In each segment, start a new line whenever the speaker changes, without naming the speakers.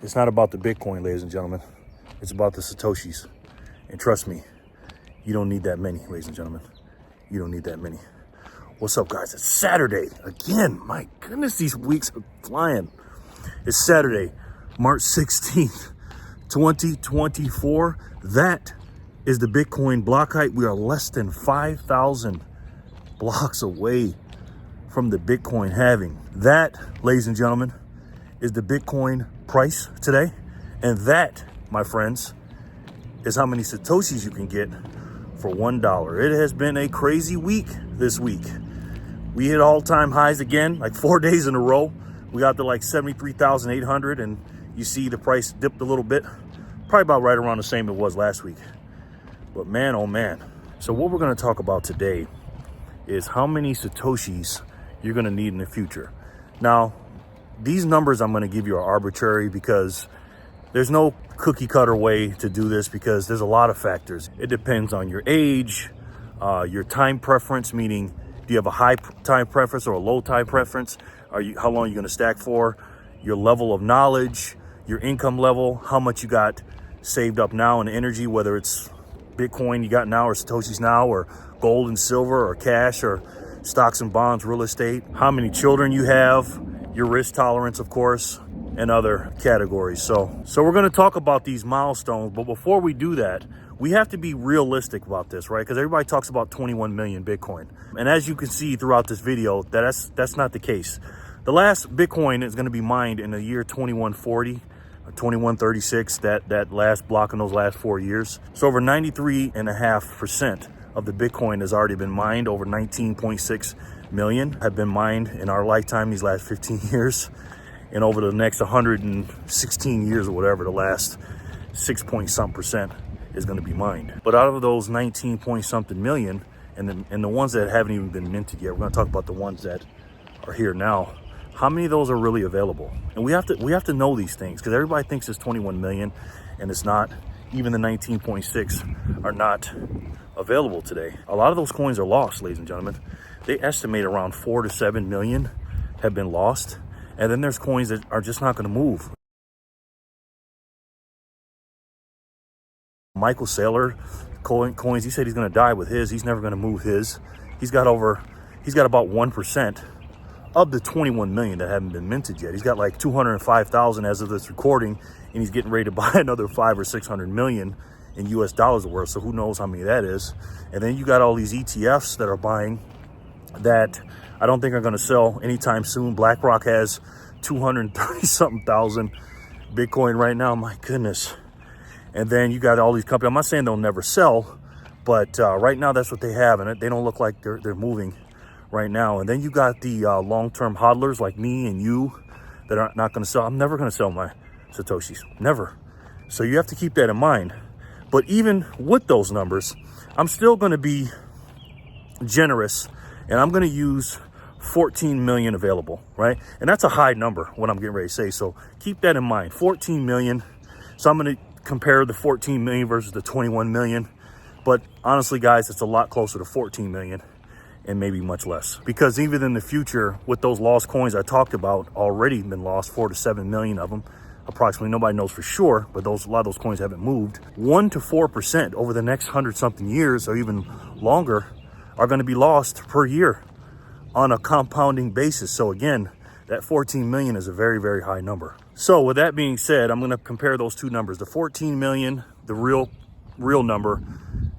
It's not about the Bitcoin, ladies and gentlemen. It's about the Satoshis. And trust me, you don't need that many, ladies and gentlemen. You don't need that many. What's up, guys? It's Saturday. Again, my goodness, these weeks are flying. It's Saturday, March 16th, 2024. That is the Bitcoin block height. We are less than 5,000 blocks away from the Bitcoin halving. That, ladies and gentlemen, is the Bitcoin price today. And that, my friends, is how many Satoshis you can get for $1. It has been a crazy week this week. We hit all-time highs again, like 4 days in a row. We got to like 73,800, and you see the price dipped a little bit. Probably about right around the same it was last week. But man, oh man. So what we're gonna talk about today is how many Satoshis you're gonna need in the future. Now, these numbers I'm gonna give you are arbitrary because there's no cookie cutter way to do this because there's a lot of factors. It depends on your age, your time preference, meaning do you have a high time preference or a low time preference? How long are you gonna stack for? Your level of knowledge, your income level, how much you got saved up now in energy, whether it's Bitcoin you got now or Satoshis now or gold and silver or cash or stocks and bonds, real estate, how many children you have, your risk tolerance, of course, and other categories. So we're going to talk about these milestones, but before we do that, we have to be realistic about this, right? Because everybody talks about 21 million Bitcoin. And as you can see throughout this video, that's not the case. The last Bitcoin is going to be mined in the year 2140 or 2136, that last block in those last 4 years. So over 93.5% of the Bitcoin has already been mined. Over 19.6 million have been mined in our lifetime these last 15 years. And over the next 116 years or whatever, the last 6 point something percent is going to be mined. But out of those 19 point something million, and the ones that haven't even been minted yet, we're going to talk about the ones that are here now. How many of those are really available? And we have to know these things because everybody thinks it's 21 million, and it's not. Even the 19.6 are not available today. A lot of those coins are lost, ladies and gentlemen. They estimate around 4 to 7 million have been lost. And then there's coins that are just not going to move. Michael Saylor coins, he said he's going to die with his. He's never going to move his. He's got about 1% of the 21 million that haven't been minted yet. He's got like 205,000 as of this recording, and he's getting ready to buy another 500 or 600 million in US dollars worth. So who knows how many that is. And then you got all these ETFs that are buying that I don't think are going to sell anytime soon. BlackRock has 230 something thousand Bitcoin right now. My goodness. And then you got all these companies. I'm not saying they'll never sell, but right now that's what they have, and they don't look like they're moving right now. And then you got the long-term hodlers like me and you that are not going to sell. I'm never going to sell my Satoshis, never. So you have to keep that in mind. But even with those numbers, I'm still going to be generous, and I'm going to use 14 million available, right? And that's a high number, what I'm getting ready to say. So keep that in mind, 14 million. So I'm going to compare the 14 million versus the 21 million. But honestly, guys, it's a lot closer to 14 million and maybe much less. Because even in the future, with those lost coins I talked about, already been lost, 4 to 7 million of them, approximately. Nobody knows for sure, but a lot of those coins haven't moved. 1 to 4% over the next 100-something years or even longer are going to be lost per year on a compounding basis. So again, that 14 million is a very, very high number. So with that being said, I'm going to compare those two numbers, the 14 million, the real number,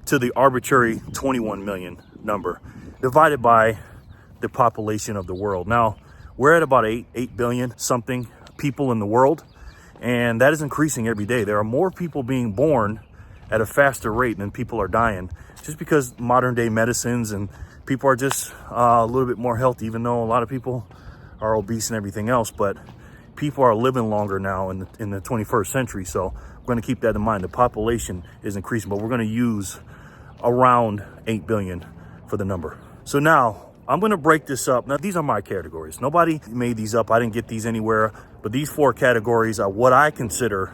to the arbitrary 21 million number divided by the population of the world. Now, we're at about 8 billion something people in the world, and that is increasing every day. There are more people being born at a faster rate than people are dying, just because modern day medicines and people are just a little bit more healthy, even though a lot of people are obese and everything else. But people are living longer now in the 21st century. So we're going to keep that in mind. The population is increasing, but we're going to use around 8 billion for the number. So now I'm going to break this up. Now, these are my categories. Nobody made these up. I didn't get these anywhere. But these 4 categories are what I consider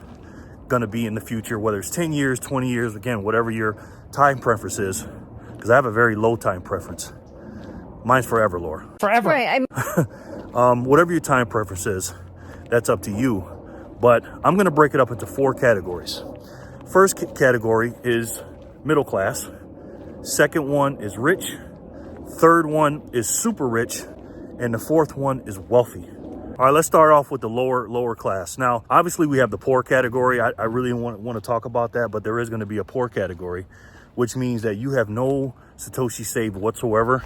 going to be in the future, whether it's 10 years, 20 years, again, whatever your time preference is. Because I have a very low time preference. Mine's forever, Laura.
Forever.
Right.
Whatever your time preference is, that's up to you. but I'm going to break it up into 4 categories. First category is middle class. Second one is rich. Third one is super rich. And the fourth one is wealthy. All right, let's start off with the lower class. Now, obviously, we have the poor category. I really want to talk about that, but there is going to be a poor category, which means that you have no Satoshi saved whatsoever,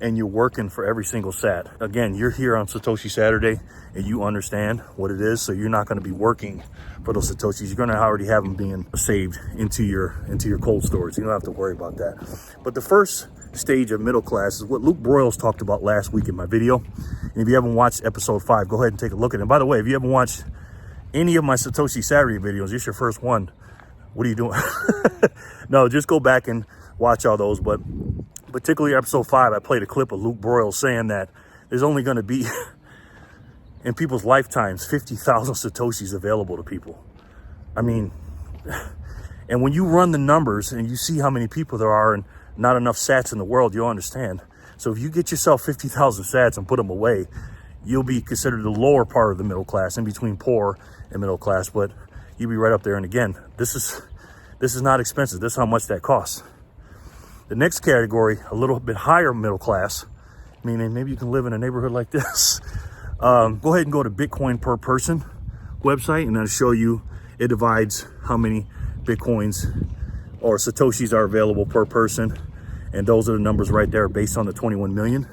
and you're working for every single sat. Again, you're here on Satoshi Saturday, and you understand what it is, so you're not going to be working for those Satoshis. You're going to already have them being saved into your cold storage. You don't have to worry about that. But the first stage of middle class is what Luke Broyles talked about last week in my video. And if you haven't watched episode 5, go ahead and take a look at it. And by the way, if you haven't watched any of my Satoshi Saturday videos, it's your first one. What are you doing? No, just go back and watch all those. But particularly episode 5, I played a clip of Luke Broyles saying that there's only going to be, in people's lifetimes, 50,000 Satoshis available to people. I mean, and when you run the numbers and you see how many people there are and not enough sats in the world, you'll understand. So if you get yourself 50,000 sats and put them away, you'll be considered the lower part of the middle class, in between poor and middle class, but you'll be right up there. And again, this is not expensive. This is how much that costs. The next category, a little bit higher middle class, meaning maybe you can live in a neighborhood like this. Go ahead and go to Bitcoin per person website, and I'll show you, it divides how many Bitcoins or Satoshis are available per person. And those are the numbers right there based on the 21 million.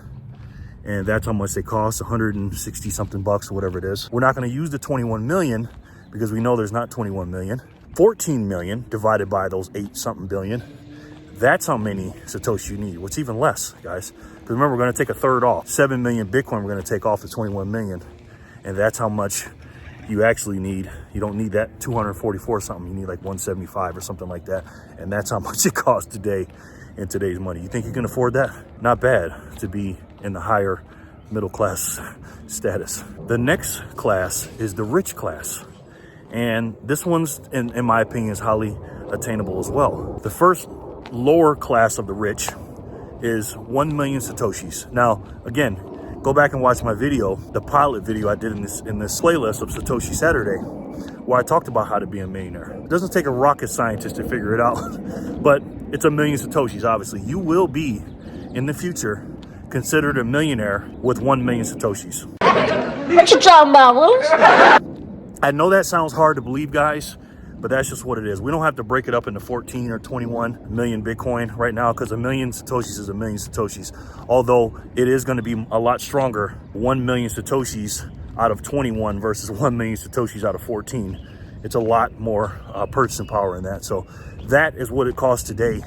And that's how much they cost, 160 something bucks or whatever it is. We're not going to use the 21 million because we know there's not 21 million. 14 million divided by those 8 something billion. That's how many Satoshi you need. What's even less, guys. Because remember, we're going to take a third off. 7 million Bitcoin, we're going to take off the 21 million. And that's how much you actually need. You don't need that 244 something. You need like 175 or something like that. And that's how much it costs today in today's money. You think you can afford that? Not bad to be in the higher middle class status. The next class is the rich class. And this one's, in my opinion, is highly attainable as well. The first lower class of the rich is 1 million Satoshis. Now, again, go back and watch my video, the pilot video I did in this playlist of Satoshi Saturday, where I talked about how to be a millionaire. It doesn't take a rocket scientist to figure it out, but it's 1 million Satoshis, obviously. You will be, in the future, considered a millionaire with 1 million Satoshis.
What you talking about, Willis?
I know that sounds hard to believe, guys, but that's just what it is. We don't have to break it up into 14 or 21 million Bitcoin right now, because 1 million Satoshis is 1 million Satoshis. Although it is going to be a lot stronger, 1 million Satoshis out of 21 versus 1 million Satoshis out of 14. It's a lot more purchasing power in that. So that is what it costs today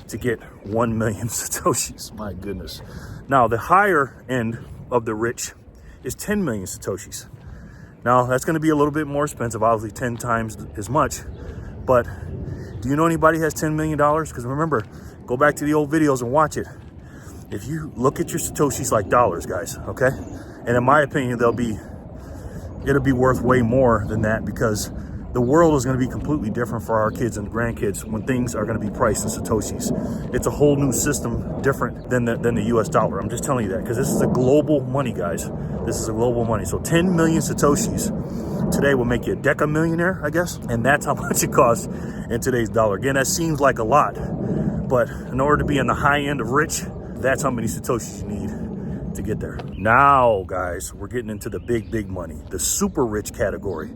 to get 1 million Satoshis. My goodness. Now, the higher end of the rich is 10 million Satoshis. Now, that's going to be a little bit more expensive, obviously 10 times as much. But do you know anybody has $10 million? Because remember, go back to the old videos and watch it. If you look at your Satoshis like dollars, guys, okay? And in my opinion, it'll be worth way more than that, because the world is going to be completely different for our kids and grandkids when things are going to be priced in Satoshis. It's a whole new system, different than the US dollar. I'm just telling you that because this is a global money, guys. This is a global money. So 10 million Satoshis today will make you a deca-millionaire, I guess. And that's how much it costs in today's dollar. Again, that seems like a lot, but in order to be in the high end of rich, that's how many Satoshis you need to get there. Now, guys, we're getting into the big money, the super rich category.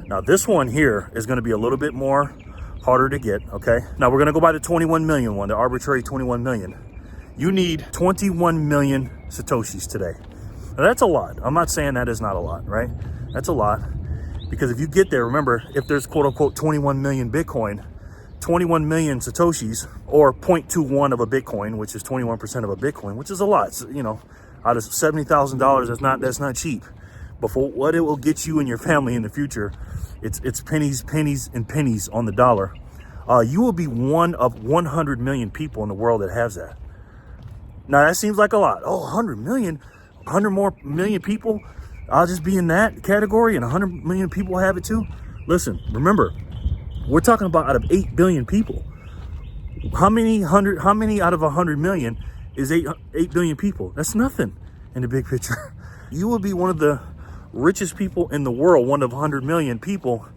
Now, this one here is going to be a little bit more harder to get, okay? Now, we're going to go by the 21 million one, the arbitrary 21 million. You need 21 million Satoshis today. Now, that's a lot. I'm not saying that is not a lot, right? That's a lot. Because if you get there, remember, if there's quote-unquote 21 million Bitcoin, 21 million Satoshis, or 0.21 of a Bitcoin, which is 21% of a Bitcoin, which is a lot. So, you know, out of $70,000, that's not cheap. But for what it will get you and your family in the future, it's pennies and pennies on the dollar. You will be one of 100 million people in the world that has that. Now, that seems like a lot. Oh, 100 million, 100 more million people. I'll just be in that category and 100 million people have it too. Listen, remember, we're talking about out of 8 billion people. How many out of 100 million is 8 billion people? That's nothing in the big picture. You will be one of the richest people in the world, one of 100 million people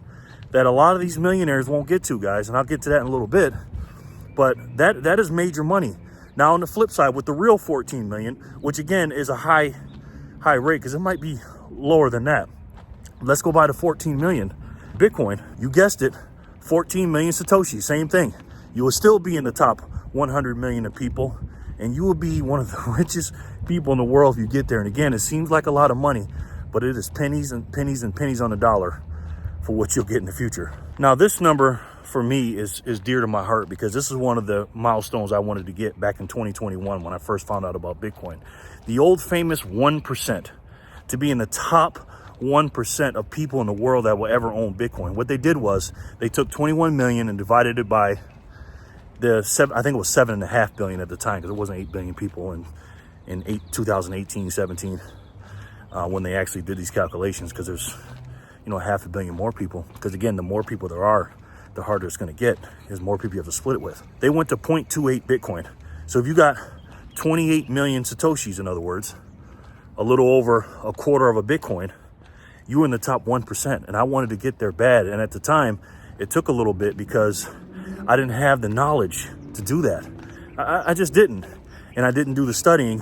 that a lot of these millionaires won't get to, guys. And I'll get to that in a little bit. But that is major money. Now on the flip side, with the real 14 million, which again is a high rate, because it might be lower than that. Let's go by the 14 million Bitcoin. You guessed it, 14 million Satoshi, same thing. You will still be in the top 100 million of people, and you will be one of the richest people in the world if you get there. And again, it seems like a lot of money, but it is pennies and pennies and pennies on the dollar for what you'll get in the future. Now, this number for me is dear to my heart, because this is one of the milestones I wanted to get back in 2021 when I first found out about Bitcoin. The old famous 1%, to be in the top 1% of people in the world that will ever own Bitcoin. What they did was they took 21 million and divided it by I think it was 7.5 billion at the time, because it wasn't 8 billion people in 2018, 17, when they actually did these calculations, because there's, 500 million more people. Because again, the more people there are, the harder it's going to get, because more people you have to split it with. They went to 0.28 Bitcoin. So if you got 28 million Satoshis, in other words, a little over a quarter of a Bitcoin, you were in the top 1%. And I wanted to get there bad. And at the time, it took a little bit because I didn't have the knowledge to do that. I just didn't. And I didn't do the studying.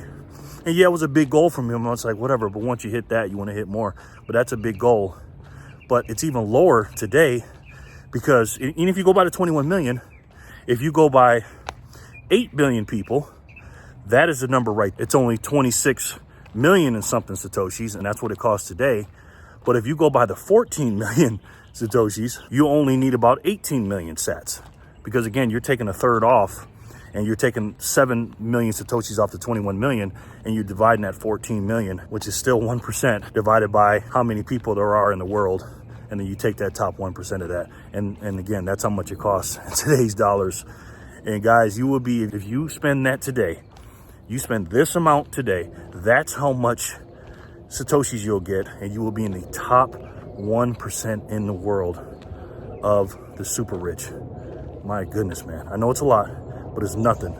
And yeah, it was a big goal for me. I was like, whatever. But once you hit that, you want to hit more. But that's a big goal. But it's even lower today, because even if you go by the 21 million, if you go by 8 billion people, that is the number right. It's only 26 million and something Satoshis, and that's what it costs today. But if you go by the 14 million Satoshis, you only need about 18 million sats. Because again, you're taking a third off, and you're taking 7 million Satoshis off the 21 million, and you're dividing that 14 million, which is still 1%, divided by how many people there are in the world. And then you take that top 1% of that. And again, that's how much it costs in today's dollars. And guys, you will be, if you spend that today, you spend this amount today, that's how much Satoshis you'll get, and you will be in the top 1% in the world of the super rich. My goodness, man. I know it's a lot, but it's nothing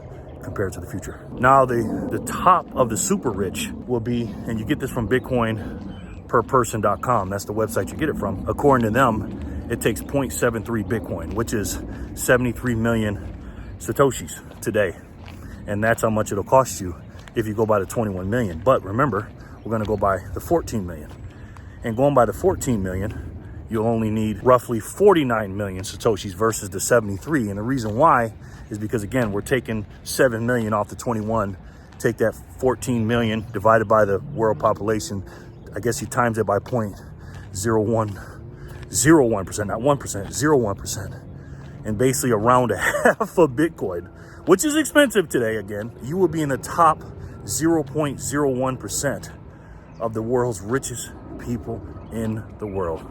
compared to the future. Now, the top of the super rich will be, and you get this from bitcoinperperson.com. That's the website you get it from. According to them, it takes 0.73 Bitcoin, which is 73 million Satoshis today. And that's how much it'll cost you if you go by the 21 million. But remember, we're going to go by the 14 million. And going by the 14 million, you'll only need roughly 49 million Satoshis versus the 73. And the reason why is because, again, we're taking 7 million off the 21. Take that 14 million divided by the world population. I guess you times it by 0.01%, not 1%, 0.01%. And basically around a half of Bitcoin, which is expensive today, again, you will be in the top 0.01% of the world's richest people in the world.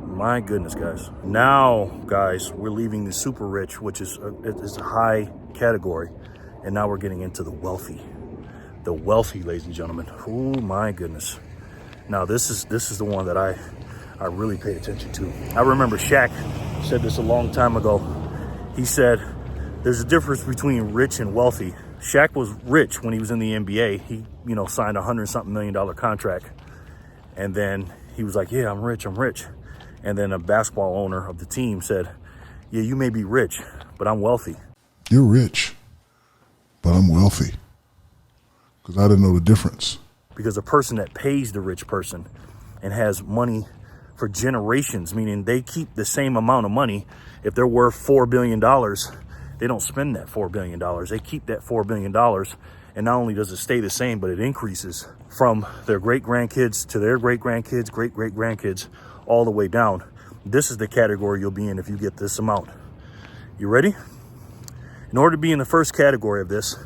My goodness, guys. Now, guys, we're leaving the super rich, which is a high category. And now we're getting into the wealthy. The wealthy, ladies and gentlemen. Oh, my goodness. Now, this is the one that I really pay attention to. I remember Shaq said this a long time ago. He said, there's a difference between rich and wealthy. Shaq was rich when he was in the NBA. He, signed a $100-something million contract. And then he was like, yeah, I'm rich. And then a basketball owner of the team said, yeah, you may be rich, but I'm wealthy.
You're rich, but I'm wealthy. Because I didn't know the difference.
Because the person that pays the rich person and has money for generations, meaning they keep the same amount of money. If they're worth $4 billion, they don't spend that $4 billion. They keep that $4 billion. And not only does it stay the same, but it increases from their great-grandkids to their great-grandkids, great-great-grandkids, all the way down. This is the category you'll be in if you get this amount. You ready? In order to be in the first category of this,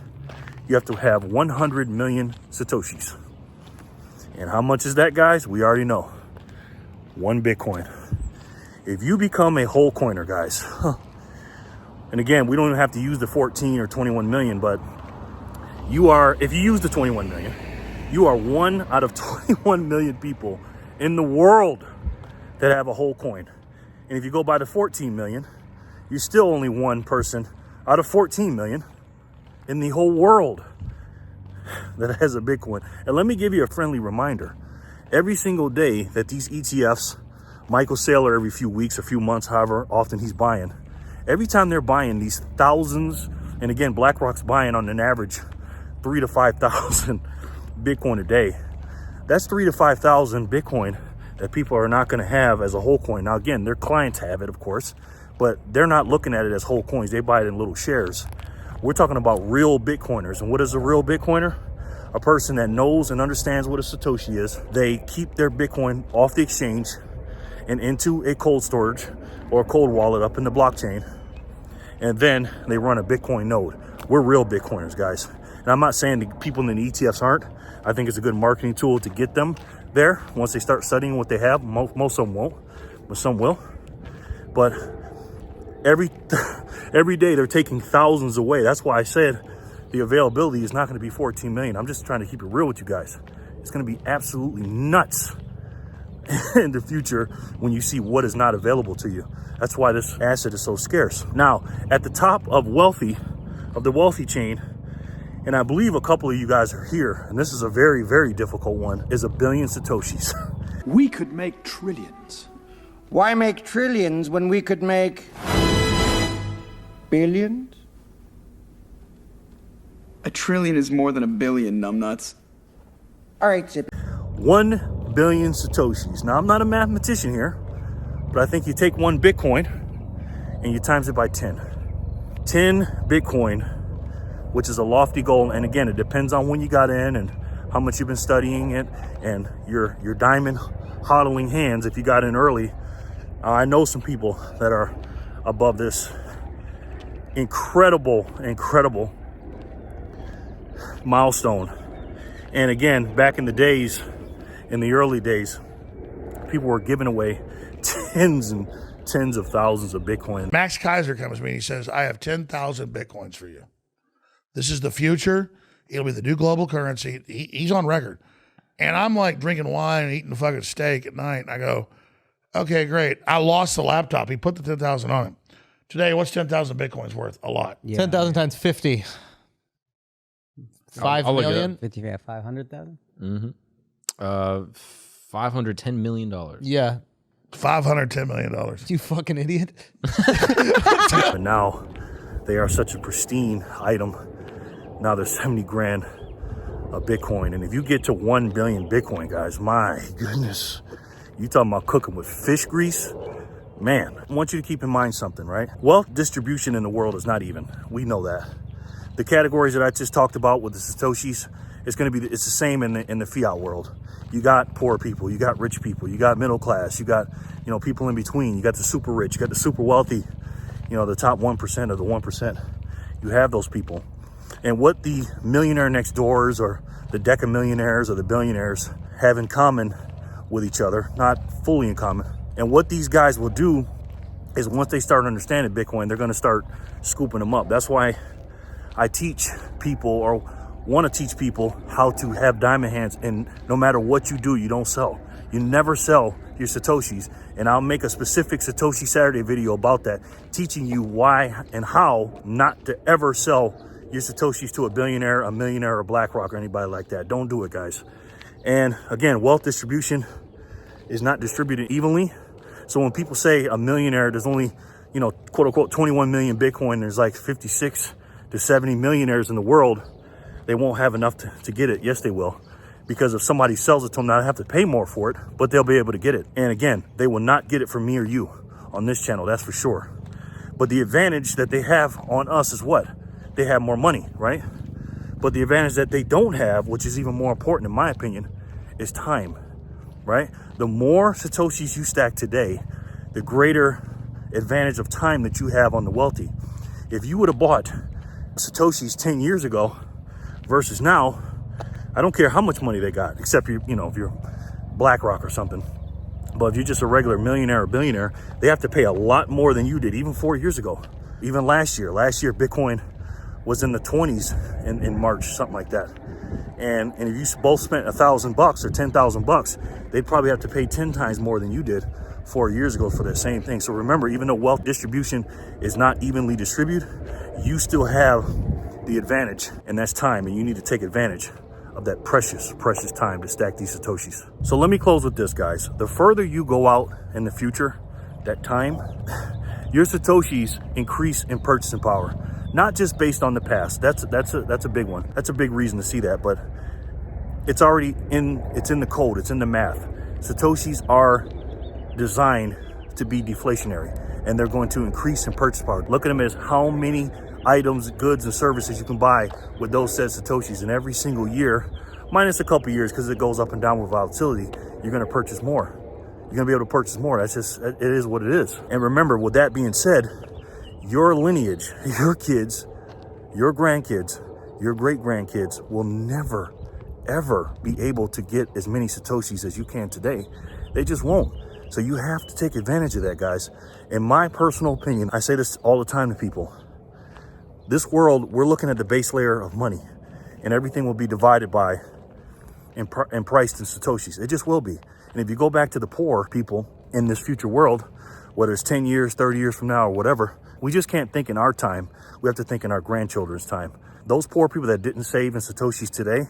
you have to have 100 million Satoshis. And how much is that, guys? We already know. 1 Bitcoin. If you become a whole coiner, guys, and again, we don't even have to use the 14 or 21 million, but if you use the 21 million, you are 1 out of 21 million people in the world that have a whole coin. And if you go by the 14 million, you're still only 1 person out of 14 million in the whole world that has a Bitcoin. And let me give you a friendly reminder. Every single day that these ETFs, Michael Saylor every few weeks or few months, however often he's buying, every time they're buying these thousands, and again, BlackRock's buying on an average 3,000 to 5,000 Bitcoin a day. That's 3,000 to 5,000 Bitcoin that people are not going to have as a whole coin. Now, again, their clients have it, of course, but they're not looking at it as whole coins. They buy it in little shares. We're talking about real Bitcoiners. And what is a real Bitcoiner? A person that knows and understands what a Satoshi is. They keep their Bitcoin off the exchange and into a cold storage or a cold wallet up in the blockchain. And then they run a Bitcoin node. We're real Bitcoiners, guys. And I'm not saying the people in the ETFs aren't. I think it's a good marketing tool to get them there once they start studying what they have. Most of them won't, but some will. But every day they're taking thousands away. That's why I said the availability is not going to be 14 million. I'm just trying to keep it real with you guys. It's going to be absolutely nuts in the future when you see what is not available to you. That's why this asset is so scarce. Now, at the top of the wealthy chain, and I believe a couple of you guys are here, and this is a very, very difficult one, is 1 billion Satoshis.
We could make trillions.
Why make trillions when we could make billions?
A trillion is more than a billion, numbnuts.
All right, Zip.
1 billion Satoshis. Now, I'm not a mathematician here, but I think you take 1 Bitcoin and you times it by 10. 10 Bitcoin, which is a lofty goal. And again, it depends on when you got in and how much you've been studying it and your diamond hodling hands if you got in early. I know some people that are above this incredible milestone. And again, back in the days, in the early days, people were giving away tens and tens of thousands of Bitcoin.
Max Kaiser comes to me and he says, I have 10,000 Bitcoins for you. This is the future. It'll be the new global currency. He's on record. And I'm like drinking wine and eating a fucking steak at night. And I go, okay, great. I lost the laptop. He put the 10,000 on it. Today, what's 10,000 Bitcoins worth? A lot.
Yeah.
10,000 times 50. 5 million?
50, yeah, 500,000?
Mm-hmm. $510 million.
Yeah.
$510 million.
You fucking idiot.
But now they are such a pristine item. Now there's 70 grand of Bitcoin. And if you get to 1 billion Bitcoin, guys, my goodness, you talking about cooking with fish grease? Man, I want you to keep in mind something, right? Wealth distribution in the world is not even. We know that. The categories that I just talked about with the Satoshis, it's the same in the fiat world. You got poor people, you got rich people, you got middle class, you got, people in between, you got the super rich, you got the super wealthy, the top 1% of the 1%. You have those people. And what the millionaire next doors or the decamillionaires or the billionaires have in common with each other, not fully in common. And what these guys will do is once they start understanding Bitcoin, they're going to start scooping them up. That's why I teach people or want to teach people how to have diamond hands. And no matter what you do, you don't sell. You never sell your Satoshis. And I'll make a specific Satoshi Saturday video about that, teaching you why and how not to ever sell your Satoshis to a billionaire, a millionaire, or BlackRock, or anybody like that. Don't do it, guys. And again, wealth distribution is not distributed evenly. So when people say a millionaire, there's only, quote unquote, 21 million Bitcoin, there's like 56 to 70 millionaires in the world, they won't have enough to get it. Yes, they will. Because if somebody sells it to them, now they have to pay more for it, but they'll be able to get it. And again, they will not get it from me or you on this channel, that's for sure. But the advantage that they have on us is what? They have more money, right? But the advantage that they don't have, which is even more important in my opinion, is time, right? The more Satoshis you stack today, the greater advantage of time that you have on the wealthy. If you would have bought Satoshis 10 years ago versus now, I don't care how much money they got, except if you're BlackRock or something. But if you're just a regular millionaire or billionaire, they have to pay a lot more than you did even 4 years ago. Even last year Bitcoin was in the 20s in March, something like that. And if you both spent $1,000 or $10,000, they'd probably have to pay 10 times more than you did 4 years ago for that same thing. So remember, even though wealth distribution is not evenly distributed, you still have the advantage, and that's time, and you need to take advantage of that precious, precious time to stack these Satoshis. So let me close with this, guys. The further you go out in the future, that time, your Satoshis increase in purchasing power. Not just based on the past. That's a big one. That's a big reason to see that, but it's already in the code, it's in the math. Satoshis are designed to be deflationary, and they're going to increase in purchase power. Look at them as how many items, goods, and services you can buy with those said Satoshis. And every single year, minus a couple years because it goes up and down with volatility, you're going to purchase more. You're going to be able to purchase more. That's just, it is what it is. And remember, with that being said, your lineage, your kids, your grandkids, your great-grandkids will never, ever be able to get as many Satoshis as you can today. They just won't. So you have to take advantage of that, guys. In my personal opinion, I say this all the time to people. This world, we're looking at the base layer of money, and everything will be divided by and priced in Satoshis. It just will be. And if you go back to the poor people in this future world, whether it's 10 years, 30 years from now, or whatever, we just can't think in our time. We have to think in our grandchildren's time. Those poor people that didn't save in Satoshis today,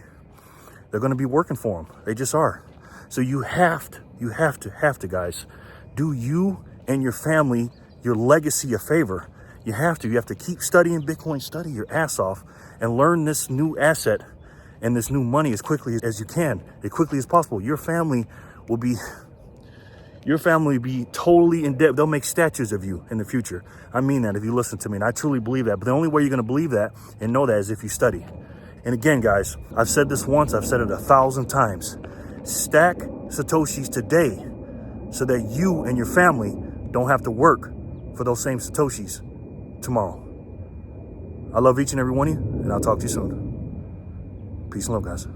they're going to be working for them. They just are. So you have to, guys, do you and your family, your legacy a favor. You have to keep studying Bitcoin, study your ass off, and learn this new asset and this new money as quickly as you can, as quickly as possible. Your family will be totally in debt. They'll make statues of you in the future. I mean that, if you listen to me, and I truly believe that. But the only way you're going to believe that and know that is if you study. And again, guys, I've said this once, I've said it 1,000 times. Stack Satoshis today so that you and your family don't have to work for those same Satoshis tomorrow. I love each and every one of you, and I'll talk to you soon. Peace and love, guys.